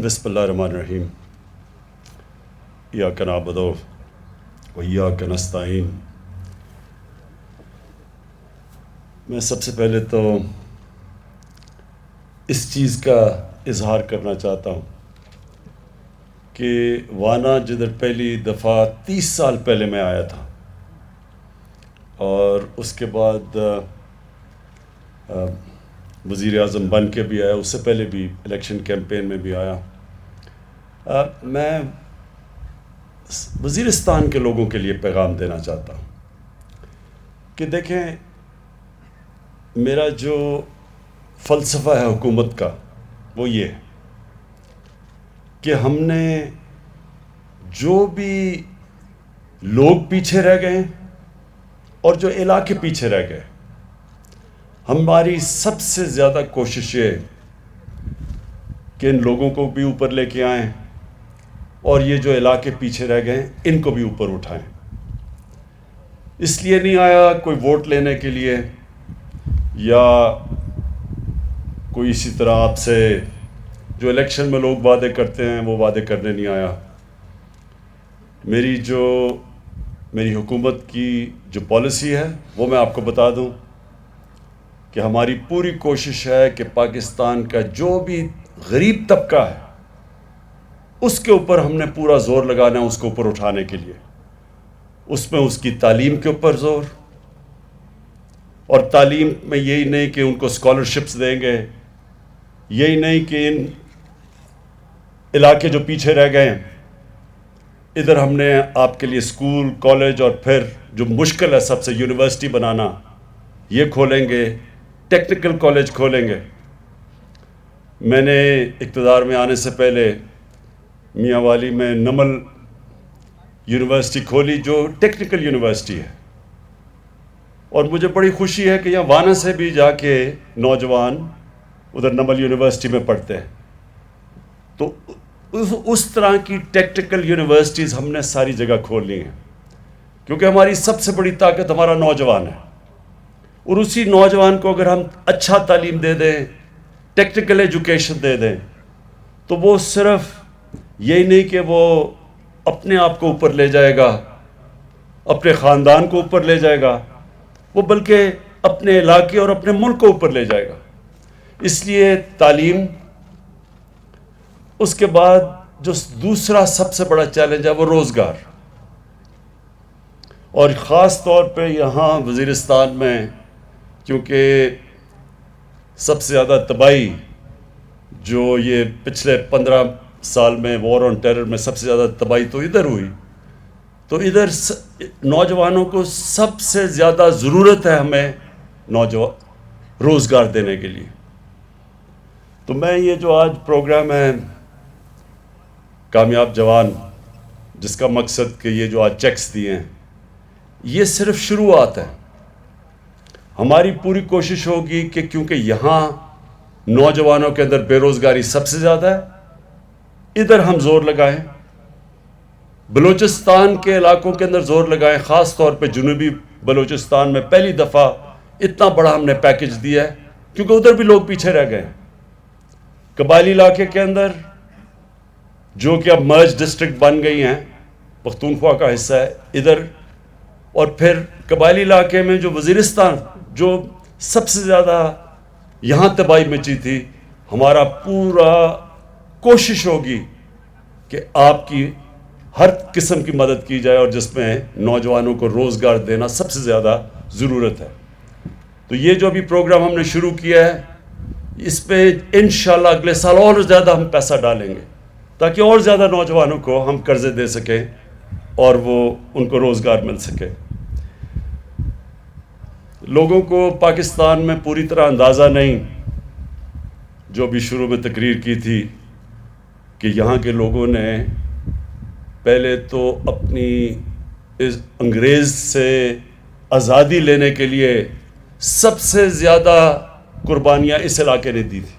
بسم اللہ الرحمن الرحیم ایاک نعبد و ایاک نستعین۔ میں سب سے پہلے تو اس چیز کا اظہار کرنا چاہتا ہوں کہ وانا جدھر پہلی دفعہ 30 سال پہلے میں آیا تھا اور اس کے بعد وزیر اعظم بن کے بھی آیا، اس سے پہلے بھی الیکشن کیمپین میں بھی آیا، میں وزیرستان کے لوگوں کے لیے پیغام دینا چاہتا ہوں کہ دیکھیں، میرا جو فلسفہ ہے حکومت کا وہ یہ ہے کہ ہم نے جو بھی لوگ پیچھے رہ گئے اور جو علاقے پیچھے رہ گئے، ہماری سب سے زیادہ کوشش یہ کہ ان لوگوں کو بھی اوپر لے کے آئیں اور یہ جو علاقے پیچھے رہ گئے ان کو بھی اوپر اٹھائیں۔ اس لیے نہیں آیا کوئی ووٹ لینے کے لیے یا کوئی اسی طرح آپ سے جو الیکشن میں لوگ وعدے کرتے ہیں وہ وعدے کرنے نہیں آیا۔ میری حکومت کی جو پالیسی ہے وہ میں آپ کو بتا دوں کہ ہماری پوری کوشش ہے کہ پاکستان کا جو بھی غریب طبقہ ہے اس کے اوپر ہم نے پورا زور لگانا ہے، اس کو اوپر اٹھانے کے لیے۔ اس میں اس کی تعلیم کے اوپر زور، اور تعلیم میں یہی نہیں کہ ان کو اسکالرشپس دیں گے، یہی نہیں کہ ان علاقے جو پیچھے رہ گئے ہیں ادھر ہم نے آپ کے لیے اسکول، کالج اور پھر جو مشکل ہے سب سے یونیورسٹی بنانا، یہ کھولیں گے، ٹیکنیکل کالج کھولیں گے۔ میں نے اقتدار میں آنے سے پہلے میاں والی میں نمل یونیورسٹی کھولی جو ٹیکنیکل یونیورسٹی ہے، اور مجھے بڑی خوشی ہے کہ یہاں وانا سے بھی جا کے نوجوان ادھر نمل یونیورسٹی میں پڑھتے ہیں۔ تو اس طرح کی ٹیکنیکل یونیورسٹیز ہم نے ساری جگہ کھولنی ہیں، کیونکہ ہماری سب سے بڑی طاقت ہمارا نوجوان ہے، اور اسی نوجوان کو اگر ہم اچھا تعلیم دے دیں، ٹیکنیکل ایجوکیشن دے دیں، تو وہ صرف یہی نہیں کہ وہ اپنے آپ کو اوپر لے جائے گا، اپنے خاندان کو اوپر لے جائے گا، وہ بلکہ اپنے علاقے اور اپنے ملک کو اوپر لے جائے گا۔ اس لیے تعلیم، اس کے بعد جو دوسرا سب سے بڑا چیلنج ہے وہ روزگار، اور خاص طور پہ یہاں وزیرستان میں کیونکہ سب سے زیادہ تباہی جو یہ پچھلے 15 سال میں وار آن ٹیرر میں سب سے زیادہ تباہی تو ادھر ہوئی، تو ادھر نوجوانوں کو سب سے زیادہ ضرورت ہے ہمیں روزگار دینے کے لیے۔ تو میں یہ جو آج پروگرام ہے کامیاب جوان، جس کا مقصد کہ یہ جو آج چیکس دیے ہیں، یہ صرف شروعات ہے۔ ہماری پوری کوشش ہوگی کہ کیونکہ یہاں نوجوانوں کے اندر بے روزگاری سب سے زیادہ ہے، ادھر ہم زور لگائیں، بلوچستان کے علاقوں کے اندر زور لگائیں، خاص طور پہ جنوبی بلوچستان میں پہلی دفعہ اتنا بڑا ہم نے پیکج دیا ہے کیونکہ ادھر بھی لوگ پیچھے رہ گئے ہیں۔ قبائلی علاقے کے اندر جو کہ اب مرج ڈسٹرکٹ بن گئی ہیں، پختونخوا کا حصہ ہے ادھر، اور پھر قبائلی علاقے میں جو وزیرستان جو سب سے زیادہ یہاں تباہی مچی تھی، ہمارا پورا کوشش ہوگی کہ آپ کی ہر قسم کی مدد کی جائے، اور جس میں نوجوانوں کو روزگار دینا سب سے زیادہ ضرورت ہے۔ تو یہ جو ابھی پروگرام ہم نے شروع کیا ہے، اس پہ انشاءاللہ اگلے سال اور زیادہ ہم پیسہ ڈالیں گے تاکہ اور زیادہ نوجوانوں کو ہم قرضے دے سکیں اور وہ ان کو روزگار مل سکے۔ لوگوں کو پاکستان میں پوری طرح اندازہ نہیں، جو بھی شروع میں تقریر کی تھی، کہ یہاں کے لوگوں نے پہلے تو اپنی اس انگریز سے آزادی لینے کے لیے سب سے زیادہ قربانیاں اس علاقے نے دی تھی۔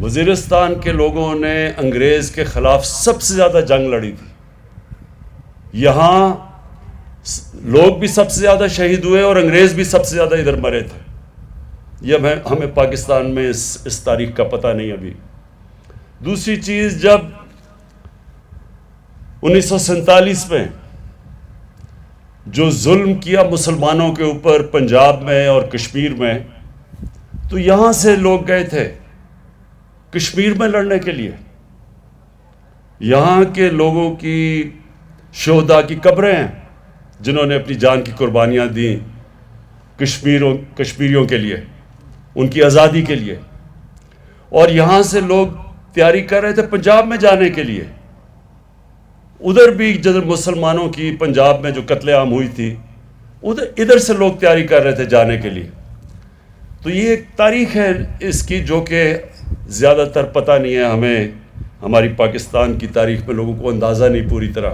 وزیرستان کے لوگوں نے انگریز کے خلاف سب سے زیادہ جنگ لڑی تھی، یہاں لوگ بھی سب سے زیادہ شہید ہوئے اور انگریز بھی سب سے زیادہ ادھر مرے تھے۔ یہ ہمیں پاکستان میں اس تاریخ کا پتہ نہیں ابھی۔ دوسری چیز، جب 1947 میں جو ظلم کیا مسلمانوں کے اوپر پنجاب میں اور کشمیر میں، تو یہاں سے لوگ گئے تھے کشمیر میں لڑنے کے لیے. یہاں کے لوگوں کی شہداء کی قبریں ہیں جنہوں نے اپنی جان کی قربانیاں دیں کشمیریوں کے لیے، ان کی آزادی کے لیے. اور یہاں سے لوگ تیاری کر رہے تھے پنجاب میں جانے کے لیے. ادھر بھی جب مسلمانوں کی پنجاب میں جو قتل عام ہوئی تھی، ادھر سے لوگ تیاری کر رہے تھے جانے کے لیے. تو یہ ایک تاریخ ہے اس کی جو کہ زیادہ تر پتہ نہیں ہے ہمیں. ہماری پاکستان کی تاریخ میں لوگوں کو اندازہ نہیں پوری طرح،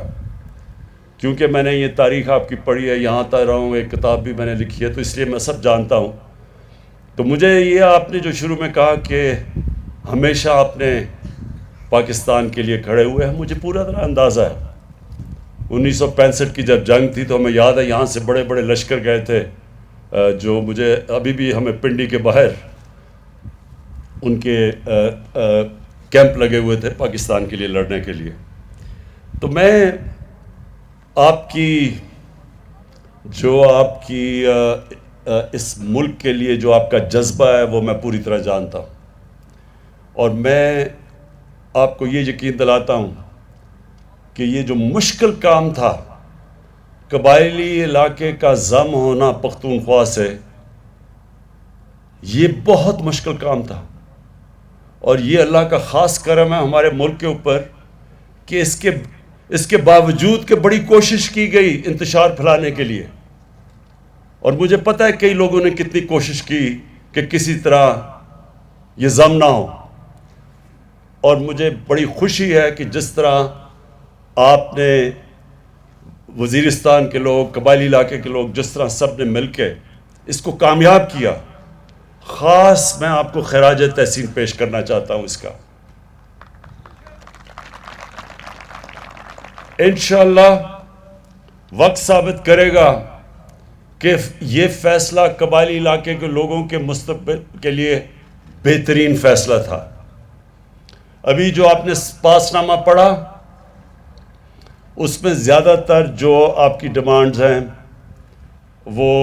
کیونکہ میں نے یہ تاریخ آپ کی پڑھی ہے، یہاں تک رہا ہوں، ایک کتاب بھی میں نے لکھی ہے، تو اس لیے میں سب جانتا ہوں. تو مجھے یہ آپ نے جو شروع میں کہا کہ ہمیشہ آپ نے پاکستان کے لیے کھڑے ہوئے ہیں، مجھے پورا طرح اندازہ ہے. 1965 کی جب جنگ تھی تو ہمیں یاد ہے یہاں سے بڑے بڑے لشکر گئے تھے، جو مجھے ابھی بھی ہمیں پنڈی کے باہر ان کے کیمپ لگے ہوئے تھے پاکستان کے لیے لڑنے کے لیے. تو میں آپ کی اس ملک کے لیے جو آپ کا جذبہ ہے وہ میں پوری طرح جانتا ہوں، اور میں آپ کو یہ یقین دلاتا ہوں کہ یہ جو مشکل کام تھا، قبائلی علاقے کا ضم ہونا پختونخوا سے، یہ بہت مشکل کام تھا. اور یہ اللہ کا خاص کرم ہے ہمارے ملک کے اوپر کہ اس کے باوجود کہ بڑی کوشش کی گئی انتشار پھیلانے کے لیے. اور مجھے پتہ ہے کئی لوگوں نے کتنی کوشش کی کہ کسی طرح یہ ضم نہ ہو. اور مجھے بڑی خوشی ہے کہ جس طرح آپ نے، وزیرستان کے لوگ، قبائلی علاقے کے لوگ، جس طرح سب نے مل کے اس کو کامیاب کیا، خاص میں آپ کو خراج تحسین پیش کرنا چاہتا ہوں اس کا. انشاءاللہ وقت ثابت کرے گا کہ یہ فیصلہ قبائلی علاقے کے لوگوں کے مستقبل کے لیے بہترین فیصلہ تھا. ابھی جو آپ نے پاس نامہ پڑھا، اس میں زیادہ تر جو آپ کی ڈیمانڈز ہیں وہ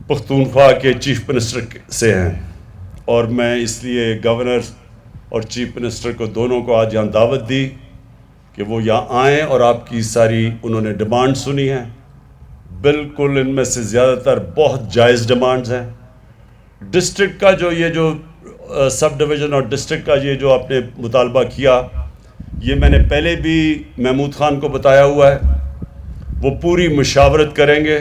پختونخوا کے چیف منسٹر سے ہیں. اور میں اس لیے گورنر اور چیف منسٹر کو دونوں کو آج یہاں دعوت دی کہ وہ یہاں آئیں اور آپ کی ساری انہوں نے ڈیمانڈ سنی ہیں. بالکل ان میں سے زیادہ تر بہت جائز ڈیمانڈز ہیں. ڈسٹرکٹ کا جو سب ڈویژن اور ڈسٹرکٹ کا یہ جو آپ نے مطالبہ کیا، یہ میں نے پہلے بھی محمود خان کو بتایا ہوا ہے. وہ پوری مشاورت کریں گے،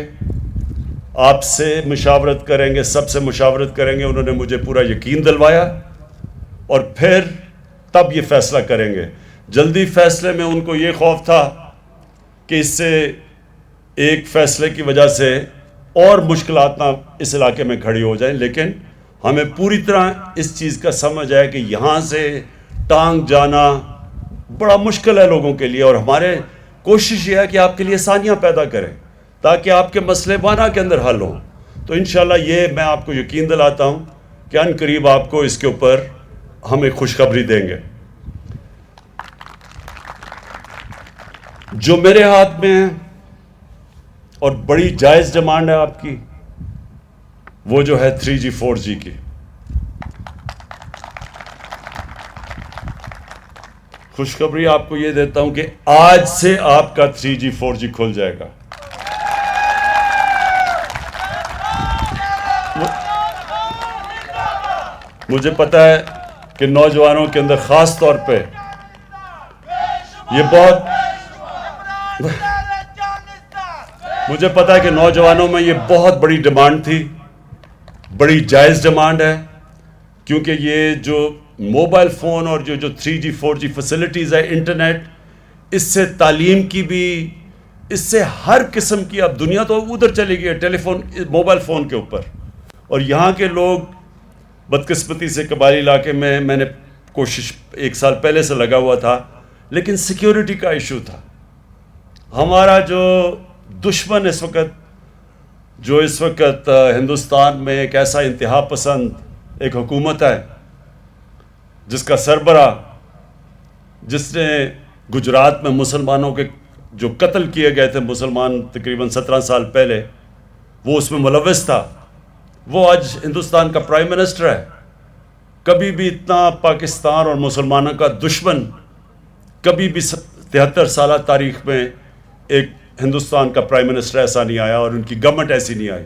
آپ سے مشاورت کریں گے، سب سے مشاورت کریں گے. انہوں نے مجھے پورا یقین دلوایا، اور پھر تب یہ فیصلہ کریں گے. جلدی فیصلے میں ان کو یہ خوف تھا کہ اس سے ایک فیصلے کی وجہ سے اور مشکلات نہ اس علاقے میں کھڑی ہو جائیں. لیکن ہمیں پوری طرح اس چیز کا سمجھ ہے کہ یہاں سے ٹانگ جانا بڑا مشکل ہے لوگوں کے لیے، اور ہمارے کوشش یہ ہے کہ آپ کے لیے آسانیاں پیدا کریں تاکہ آپ کے مسئلے وانا کے اندر حل ہوں. تو انشاءاللہ یہ میں آپ کو یقین دلاتا ہوں کہ ان قریب آپ کو اس کے اوپر ہم ایک خوشخبری دیں گے. جو میرے ہاتھ میں ہے اور بڑی جائز ڈیمانڈ ہے آپ کی، وہ جو ہے 3G 4G کی. خوشخبری آپ کو یہ دیتا ہوں کہ آج سے آپ کا 3G 4G کھل جائے گا. مجھے پتہ ہے کہ نوجوانوں کے اندر خاص طور پہ یہ مجھے پتہ ہے کہ نوجوانوں میں یہ بہت بڑی ڈیمانڈ تھی، بڑی جائز ڈیمانڈ ہے. کیونکہ یہ جو موبائل فون اور جو 3G 4G فیسلٹیز ہے، انٹرنیٹ، اس سے تعلیم کی بھی، اس سے ہر قسم کی، اب دنیا تو ادھر چلی گئی ہے ٹیلی فون، موبائل فون کے اوپر. اور یہاں کے لوگ بدقسمتی سے قبائلی علاقے میں نے کوشش 1 سال پہلے سے لگا ہوا تھا، لیکن سیکیورٹی کا ایشو تھا. ہمارا جو دشمن اس وقت ہندوستان میں ایک ایسا انتہا پسند ایک حکومت ہے جس کا سربراہ، جس نے گجرات میں مسلمانوں کے جو قتل کیے گئے تھے مسلمان تقریباً 17 سال پہلے، وہ اس میں ملوث تھا، وہ آج ہندوستان کا پرائم منسٹر ہے۔ کبھی بھی اتنا پاکستان اور مسلمانوں کا دشمن کبھی بھی 73 سالہ تاریخ میں ایک ہندوستان کا پرائم منسٹر ایسا نہیں آیا اور ان کی گورنمنٹ ایسی نہیں آئی۔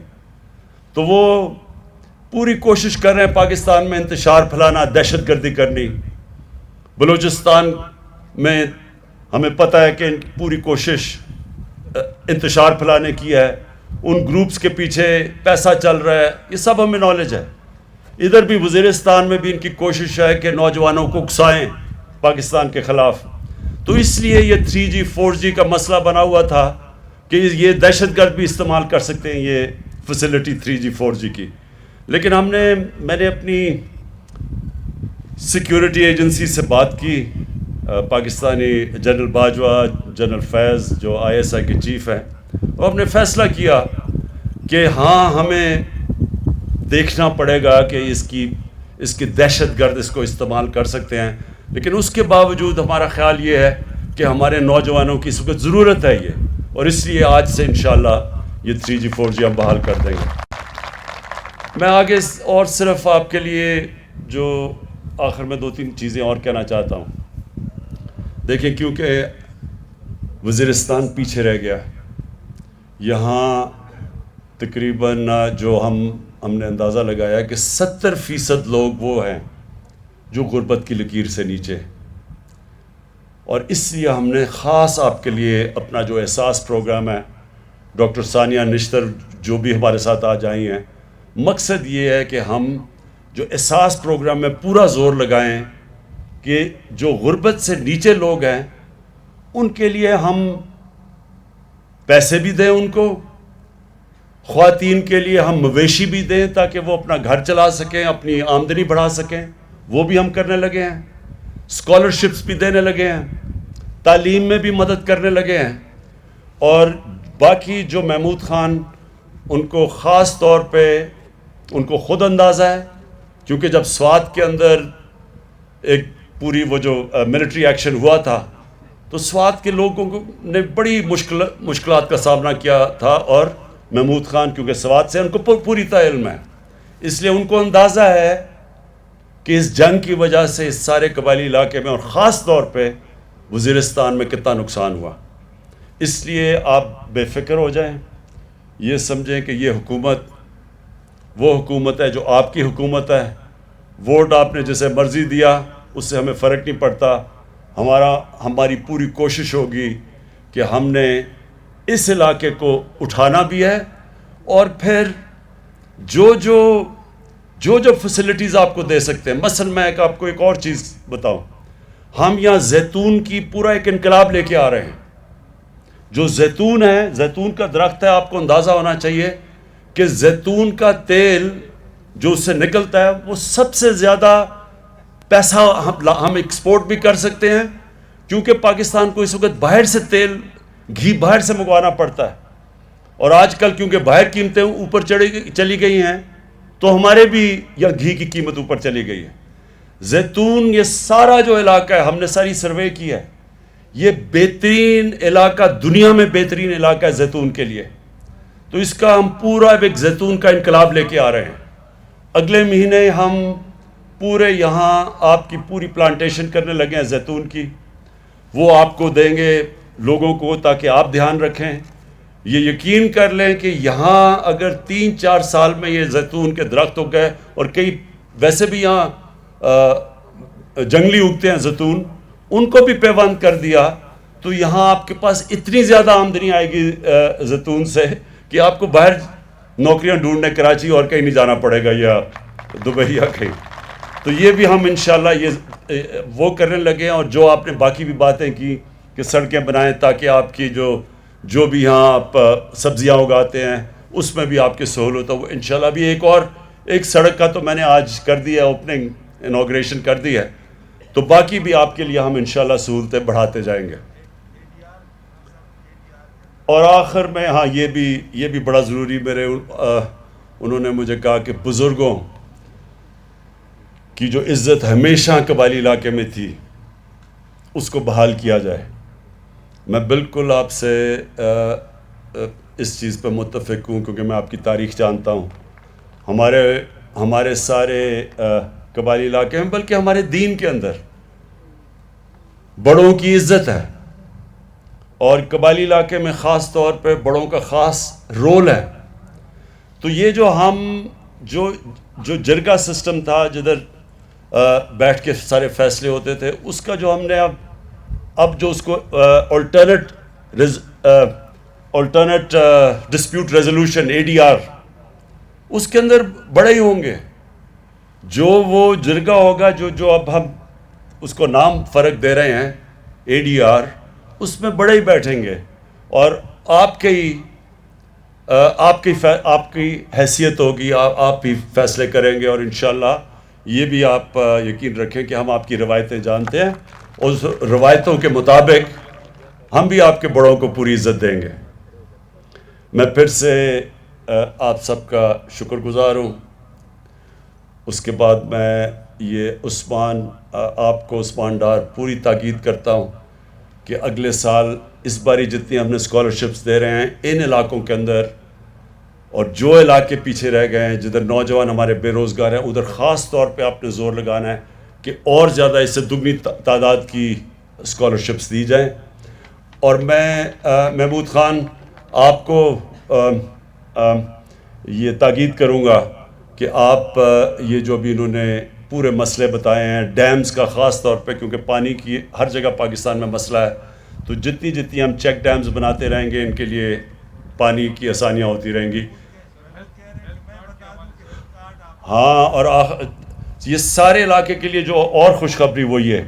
تو وہ پوری کوشش کر رہے ہیں پاکستان میں انتشار پھیلانا، دہشت گردی کرنی۔ بلوچستان میں ہمیں پتہ ہے کہ ان کی پوری کوشش انتشار پھیلانے کی ہے، ان گروپس کے پیچھے پیسہ چل رہا ہے، یہ سب ہمیں نالج ہے۔ ادھر بھی وزیرستان میں بھی ان کی کوشش ہے کہ نوجوانوں کو اکسائیں پاکستان کے خلاف۔ تو اس لیے یہ 3G 4G کا مسئلہ بنا ہوا تھا کہ یہ دہشت گرد بھی استعمال کر سکتے ہیں یہ فیسلٹی 3G 4G کی۔ لیکن میں نے اپنی سیکیورٹی ایجنسی سے بات کی، پاکستانی جنرل باجوہ، جنرل فیض جو ISI کے چیف ہیں، اور ہم نے فیصلہ کیا کہ ہاں ہمیں دیکھنا پڑے گا کہ اس کی دہشت گرد اس کو استعمال کر سکتے ہیں، لیکن اس کے باوجود ہمارا خیال یہ ہے کہ ہمارے نوجوانوں کی اس وقت ضرورت ہے یہ، اور اس لیے آج سے انشاءاللہ یہ 3G 4G ہم بحال کر دیں گے۔ میں آگے اور صرف آپ کے لیے جو آخر میں 2-3 چیزیں اور کہنا چاہتا ہوں۔ دیکھیں، کیونکہ وزیرستان پیچھے رہ گیا، یہاں تقریباً جو ہم نے اندازہ لگایا کہ 70% لوگ وہ ہیں جو غربت کی لکیر سے نیچے، اور اس لیے ہم نے خاص آپ کے لیے اپنا جو احساس پروگرام ہے، ڈاکٹر ثانیہ نشتر جو بھی ہمارے ساتھ آج آئی ہیں، مقصد یہ ہے کہ ہم جو احساس پروگرام میں پورا زور لگائیں کہ جو غربت سے نیچے لوگ ہیں ان کے لیے ہم پیسے بھی دیں، ان کو خواتین کے لیے ہم مویشی بھی دیں تاکہ وہ اپنا گھر چلا سکیں، اپنی آمدنی بڑھا سکیں، وہ بھی ہم کرنے لگے ہیں۔ اسکالرشپس بھی دینے لگے ہیں، تعلیم میں بھی مدد کرنے لگے ہیں، اور باقی جو محمود خان ان کو خاص طور پہ ان کو خود اندازہ ہے، کیونکہ جب سوات کے اندر ایک پوری وہ جو ملٹری ایکشن ہوا تھا تو سوات کے لوگوں نے بڑی مشکلات کا سامنا کیا تھا، اور محمود خان کیونکہ سوات سے ان کو پوری طرح علم ہے، اس لیے ان کو اندازہ ہے کہ اس جنگ کی وجہ سے اس سارے قبائلی علاقے میں اور خاص طور پہ وزیرستان میں کتنا نقصان ہوا۔ اس لیے آپ بے فکر ہو جائیں، یہ سمجھیں کہ یہ حکومت وہ حکومت ہے جو آپ کی حکومت ہے۔ ووٹ آپ نے جسے مرضی دیا اس سے ہمیں فرق نہیں پڑتا، ہماری پوری کوشش ہوگی کہ ہم نے اس علاقے کو اٹھانا بھی ہے، اور پھر جو فیسلٹیز آپ کو دے سکتے ہیں۔ مثلا میں آپ کو ایک اور چیز بتاؤں، ہم یہاں زیتون کی پورا ایک انقلاب لے کے آ رہے ہیں۔ جو زیتون ہے، زیتون کا درخت ہے، آپ کو اندازہ ہونا چاہیے کہ زیتون کا تیل جو اس سے نکلتا ہے وہ سب سے زیادہ پیسہ ہم ایکسپورٹ بھی کر سکتے ہیں، کیونکہ پاکستان کو اس وقت باہر سے گھی باہر سے منگوانا پڑتا ہے، اور آج کل کیونکہ باہر قیمتیں اوپر چلی گئی ہیں تو ہمارے بھی یا گھی کی قیمت اوپر چلی گئی ہے۔ زیتون یہ سارا جو علاقہ ہے، ہم نے ساری سروے کی ہے، یہ بہترین علاقہ، دنیا میں بہترین علاقہ ہے زیتون کے لیے۔ تو اس کا ہم پورا ایک زیتون کا انقلاب لے کے آ رہے ہیں۔ اگلے مہینے ہم پورے یہاں آپ کی پوری پلانٹیشن کرنے لگے ہیں زیتون کی، وہ آپ کو دیں گے لوگوں کو تاکہ آپ دھیان رکھیں۔ یہ یقین کر لیں کہ یہاں اگر 3-4 سال میں یہ زیتون کے درخت ہو گئے، اور کئی ویسے بھی یہاں جنگلی اگتے ہیں زیتون، ان کو بھی پیوند کر دیا تو یہاں آپ کے پاس اتنی زیادہ آمدنی آئے گی زیتون سے کہ آپ کو باہر نوکریاں ڈھونڈنے کراچی اور کہیں نہیں جانا پڑے گا یا دبئی یا کہیں۔ تو یہ بھی ہم انشاءاللہ یہ وہ کرنے لگے ہیں، اور جو آپ نے باقی بھی باتیں کی کہ سڑکیں بنائیں تاکہ آپ کی جو بھی یہاں آپ سبزیاں اگاتے ہیں اس میں بھی آپ کی سہولت ہو۔ انشاءاللہ بھی ایک سڑک کا تو میں نے آج کر دی ہے، اوپننگ انوگریشن کر دی ہے، تو باقی بھی آپ کے لیے ہم انشاءاللہ سہولتیں بڑھاتے جائیں گے۔ اور آخر میں ہاں یہ بھی بڑا ضروری انہوں نے مجھے کہا کہ بزرگوں کی جو عزت ہمیشہ قبائلی علاقے میں تھی اس کو بحال کیا جائے. میں بالکل آپ سے اس چیز پہ متفق ہوں کیونکہ میں آپ کی تاریخ جانتا ہوں. ہمارے سارے قبائلی علاقے میں بلکہ ہمارے دین کے اندر بڑوں کی عزت ہے اور قبائلی علاقے میں خاص طور پہ بڑوں کا خاص رول ہے. تو یہ جو جرگہ سسٹم تھا جدھر بیٹھ کے سارے فیصلے ہوتے تھے اس کا جو ہم نے اب جو اس کو آلٹرنیٹ ڈسپیوٹ ریزولوشن ADR اس کے اندر بڑے ہی ہوں گے. جو وہ جرگہ ہوگا جو اب ہم اس کو نام فرق دے رہے ہیں ADR اس میں بڑے ہی بیٹھیں گے اور آپ کی حیثیت ہوگی. آپ بھی فیصلے کریں گے اور انشاءاللہ یہ بھی آپ یقین رکھیں کہ ہم آپ کی روایتیں جانتے ہیں اور اس روایتوں کے مطابق ہم بھی آپ کے بڑوں کو پوری عزت دیں گے. میں پھر سے آپ سب کا شکر گزار ہوں. اس کے بعد میں یہ آپ کو عثمان ڈار پوری تاکید کرتا ہوں کہ اگلے سال اس باری جتنی ہم نے اسکالرشپس دے رہے ہیں ان علاقوں کے اندر اور جو علاقے پیچھے رہ گئے ہیں جدھر نوجوان ہمارے بے روزگار ہیں ادھر خاص طور پہ آپ نے زور لگانا ہے کہ اور زیادہ اس سے دگنی تعداد کی اسکالرشپس دی جائیں. اور میں محمود خان آپ کو یہ تاکید کروں گا کہ آپ یہ جو بھی انہوں نے پورے مسئلے بتائے ہیں ڈیمز کا خاص طور پہ کیونکہ پانی کی ہر جگہ پاکستان میں مسئلہ ہے تو جتنی ہم چیک ڈیمز بناتے رہیں گے ان کے لیے پانی کی آسانیاں ہوتی رہیں گی. ہاں اور یہ سارے علاقے کے لیے جو اور خوشخبری وہ یہ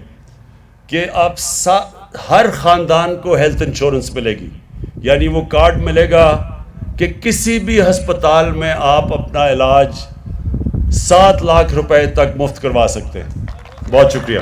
کہ آپ ہر خاندان کو ہیلتھ انشورنس ملے گی. یعنی وہ کارڈ ملے گا کہ کسی بھی ہسپتال میں آپ اپنا علاج 7 لاکھ روپے تک مفت کروا سکتے ہیں. بہت شکریہ.